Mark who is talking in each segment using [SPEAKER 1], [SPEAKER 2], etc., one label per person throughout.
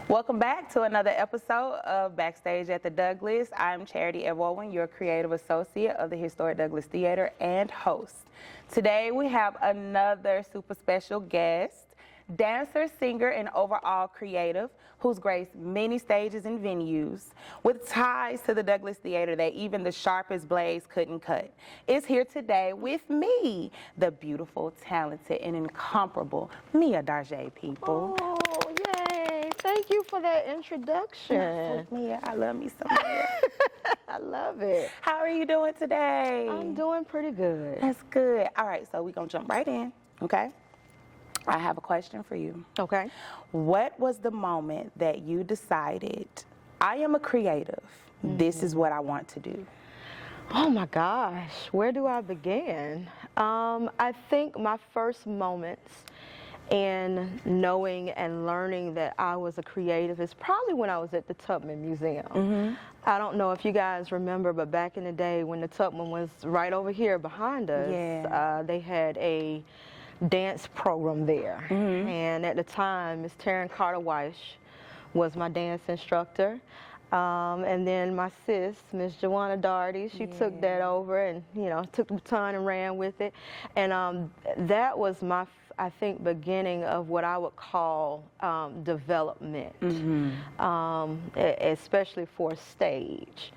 [SPEAKER 1] Welcome back to another episode of Backstage at the Douglas. I'm Charity Ewowen, your creative associate of the historic Douglas Theater and host. Today we have another super special guest, dancer, singer, and overall creative who's graced many stages and venues with ties to the Douglas Theater that even the sharpest blades couldn't cut. Is here today with me, the beautiful, talented, and incomparable Mia Darjay, people.
[SPEAKER 2] Oh, yay. Thank you for that introduction.
[SPEAKER 1] Mia, I love me some Mia.
[SPEAKER 2] I love it.
[SPEAKER 1] How are you doing today?
[SPEAKER 2] I'm doing pretty good.
[SPEAKER 1] That's good. All right, so we're going to jump right in, okay? I have a question for you.
[SPEAKER 2] Okay.
[SPEAKER 1] What was the moment that you decided, I am a creative, this is what I want to do?
[SPEAKER 2] Oh my gosh, where do I begin? I think my first moments in knowing and learning that I was a creative is probably when I was at the Tubman Museum. I don't know if you guys remember, but back in the day when the Tubman was right over here behind us, they had a dance program there. And at the time, Miss Taryn Carter-Weish was my dance instructor. And then my sis, Miss Joanna Darty, she took that over and, you know, took the baton and ran with it. And that was my, I think, beginning of what I would call development, especially for stage.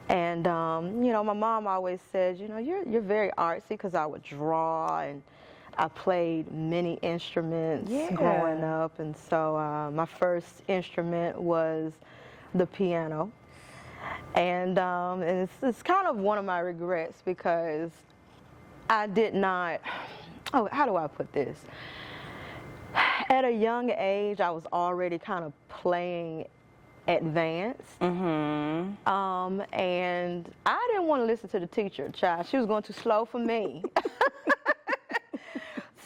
[SPEAKER 2] And, you know, my mom always said, you know, you're very artsy, because I would draw, and I played many instruments growing up. And so my first instrument was the piano. And it's kind of one of my regrets, because I did not, how do I put this? At a young age, I was already kind of playing advanced. And I didn't want to listen to the teacher, child. She was going too slow for me.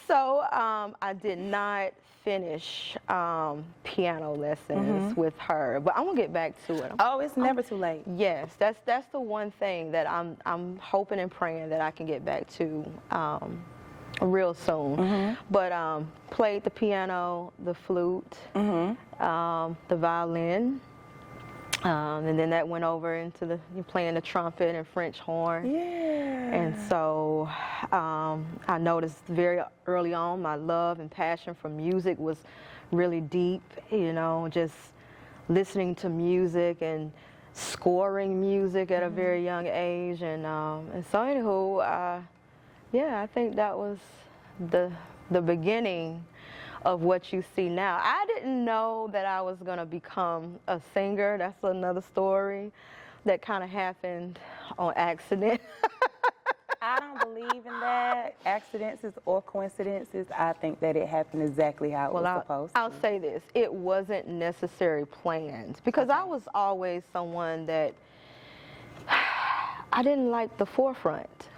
[SPEAKER 2] So I did not finish piano lessons with her, but I'm gonna get back to it.
[SPEAKER 1] Oh, it's never too late.
[SPEAKER 2] Yes, that's the one thing that I'm hoping and praying that I can get back to real soon. But played the piano, the flute, the violin. And then that went over into playing the trumpet and French horn. And so I noticed very early on my love and passion for music was really deep, you know, just listening to music and scoring music at a very young age. And so anywho, yeah, I think that was the beginning of what you see now. I didn't know that I was gonna become a singer. That's another story that kind of happened on accident.
[SPEAKER 1] I don't believe in that. Accidents or coincidences. I think that it happened exactly how it was supposed to.
[SPEAKER 2] I'll say this, it wasn't necessarily planned, because I was always someone that I didn't like the forefront.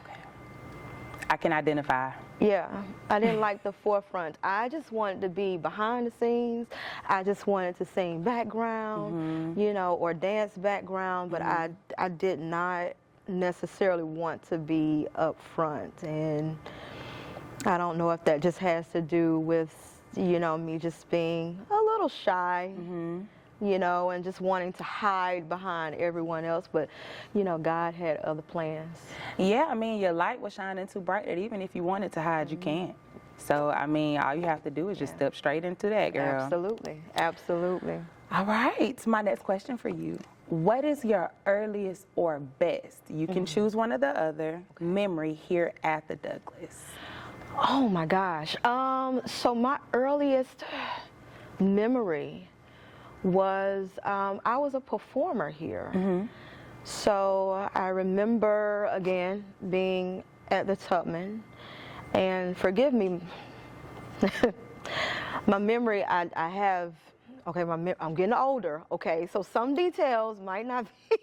[SPEAKER 1] I can identify.
[SPEAKER 2] Yeah, I didn't like the forefront. I just wanted to be behind the scenes. I just wanted to sing background, you know, or dance background, but I did not necessarily want to be up front. And I don't know if that just has to do with, you know, me just being a little shy, you know, and just wanting to hide behind everyone else. But, you know, God had other plans.
[SPEAKER 1] Yeah, I mean, your light was shining too bright that even if you wanted to hide, you can't. So, I mean, all you have to do is just step straight into that, girl.
[SPEAKER 2] Absolutely, absolutely.
[SPEAKER 1] All right, my next question for you. What is your earliest or best, you can choose one or the other, memory here at the Douglas?
[SPEAKER 2] Oh my gosh. So my earliest memory was I was a performer here. So I remember, again, being at the Tubman, and forgive me, my memory, I have, okay, I'm getting older, okay, so some details might not be.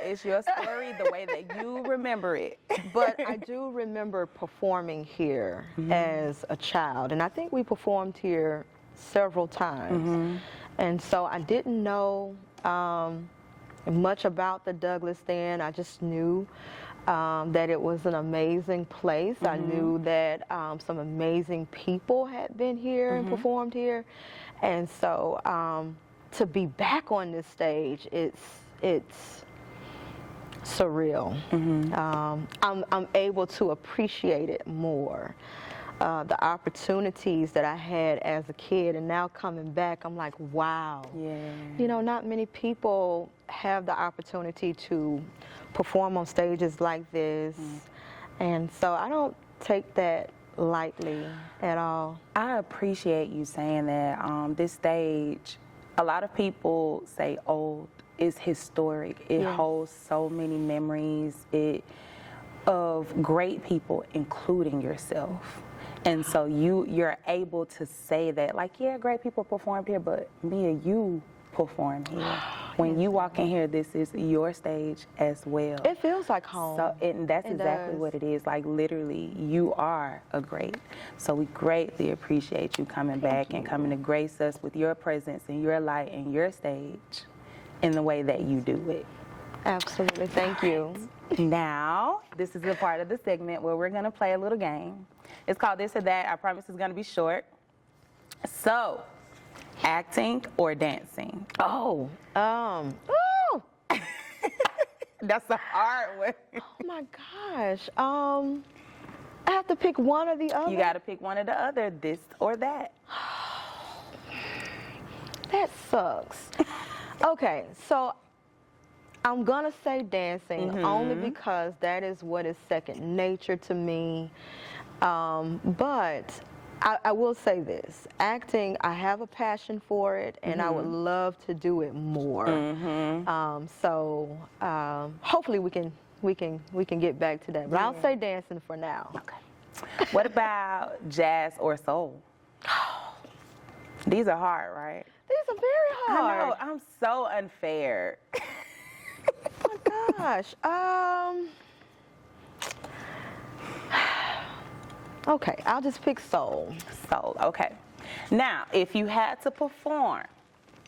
[SPEAKER 1] It's your story the way that you remember it.
[SPEAKER 2] But I do remember performing here as a child, and I think we performed here several times. And so I didn't know much about the Douglas then. I just knew that it was an amazing place. I knew that some amazing people had been here and performed here. And so to be back on this stage, it's surreal. I'm able to appreciate it more. The opportunities that I had as a kid, and now coming back, I'm like, wow.
[SPEAKER 1] Yeah.
[SPEAKER 2] You know, not many people have the opportunity to perform on stages like this. And so I don't take that lightly at all.
[SPEAKER 1] I appreciate you saying that. This stage, a lot of people say old is historic. It holds so many memories of great people, including yourself. And so you're able to say that, like, yeah, great people performed here, but Mia, you perform here. When you walk in here, this is your stage as well.
[SPEAKER 2] It feels like home.
[SPEAKER 1] So, and that's exactly what it is. Like, literally, you are a great. So we greatly appreciate you coming back and coming to grace us with your presence and your light and your stage in the way that you do it.
[SPEAKER 2] Absolutely. Thank you.
[SPEAKER 1] Now, this is the part of the segment where we're going to play a little game. It's called This or That. I promise it's going to be short. So, acting or dancing?
[SPEAKER 2] Oh,
[SPEAKER 1] That's a hard one.
[SPEAKER 2] oh my gosh. I have to pick one or the other.
[SPEAKER 1] You got to pick one or the other, this or that.
[SPEAKER 2] That sucks. Okay, so I'm gonna say dancing only because that is what is second nature to me. But I will say this: acting, I have a passion for it, and I would love to do it more. So hopefully we can get back to that. But I'll say dancing for now.
[SPEAKER 1] Okay. What about jazz or soul? These are hard, right?
[SPEAKER 2] These are very hard.
[SPEAKER 1] I know. I'm so unfair.
[SPEAKER 2] Oh my gosh. Okay, I'll just pick soul.
[SPEAKER 1] Soul, okay. Now, if you had to perform,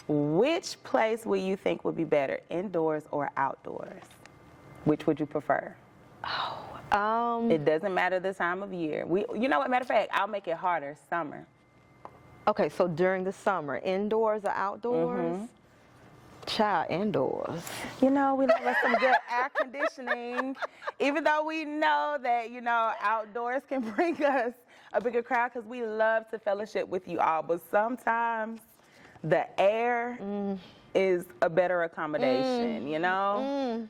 [SPEAKER 1] which place would you think would be better, indoors or outdoors? Which would you prefer? It doesn't matter the time of year. You know what, matter of fact, I'll make it harder, summer.
[SPEAKER 2] Okay, so during the summer, indoors or outdoors? Child, indoors.
[SPEAKER 1] You know, we love us some good air conditioning, even though we know that, you know, outdoors can bring us a bigger crowd because we love to fellowship with you all. But sometimes the air is a better accommodation, you know?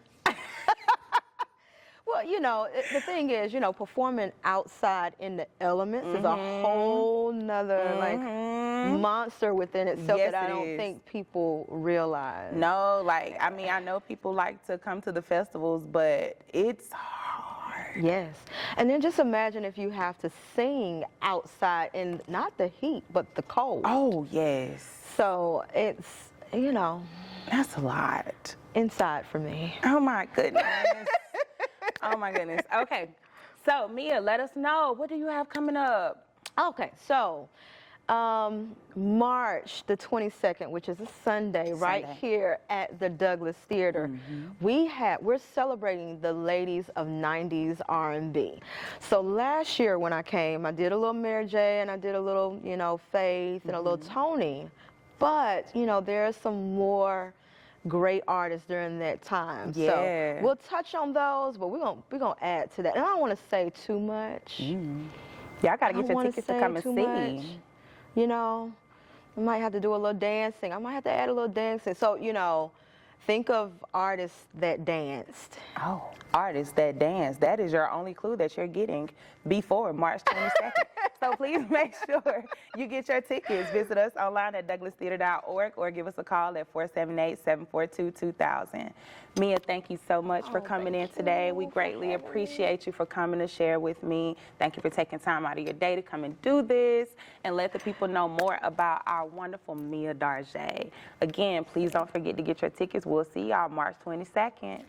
[SPEAKER 2] Well, you know, the thing is, you know, performing outside in the elements is a whole nother, like, monster within itself
[SPEAKER 1] Yes,
[SPEAKER 2] that I
[SPEAKER 1] it
[SPEAKER 2] don't
[SPEAKER 1] is.
[SPEAKER 2] think people realize.
[SPEAKER 1] No, like, I mean, I know people like to come to the festivals, but it's hard.
[SPEAKER 2] Yes. And then just imagine if you have to sing outside in not the heat, but the cold.
[SPEAKER 1] Oh, yes.
[SPEAKER 2] So it's, you know,
[SPEAKER 1] That's a lot.
[SPEAKER 2] inside for me.
[SPEAKER 1] Oh, my goodness. Oh, my goodness. Okay. So, Mia, let us know. What do you have coming up?
[SPEAKER 2] Okay, so March the 22nd, which is a Sunday, right here at the Douglas Theater, we're celebrating the ladies of 90s R&B. So last year when I came, I did a little Mary J and I did a little, you know, Faith and a little Tony. But, you know, there are some more great artists during that time.
[SPEAKER 1] Yeah.
[SPEAKER 2] So we'll touch on those, but we're gonna add to that. And I don't want to say too much.
[SPEAKER 1] Yeah, I got to get your
[SPEAKER 2] wanna
[SPEAKER 1] tickets to
[SPEAKER 2] say
[SPEAKER 1] come and
[SPEAKER 2] too
[SPEAKER 1] see.
[SPEAKER 2] much. You know, I might have to do a little dancing. I might have to add a little dancing. So, you know, think of artists that danced.
[SPEAKER 1] Oh, artists that dance. That is your only clue that you're getting before March 22nd. So please make sure you get your tickets. Visit us online at douglastheater.org or give us a call at 478-742-2000. Mia, thank you so much for coming in today. We greatly appreciate you for coming to share with me. Thank you for taking time out of your day to come and do this and let the people know more about our wonderful Mia Darjay. Again, please don't forget to get your tickets. We'll see y'all March 22nd.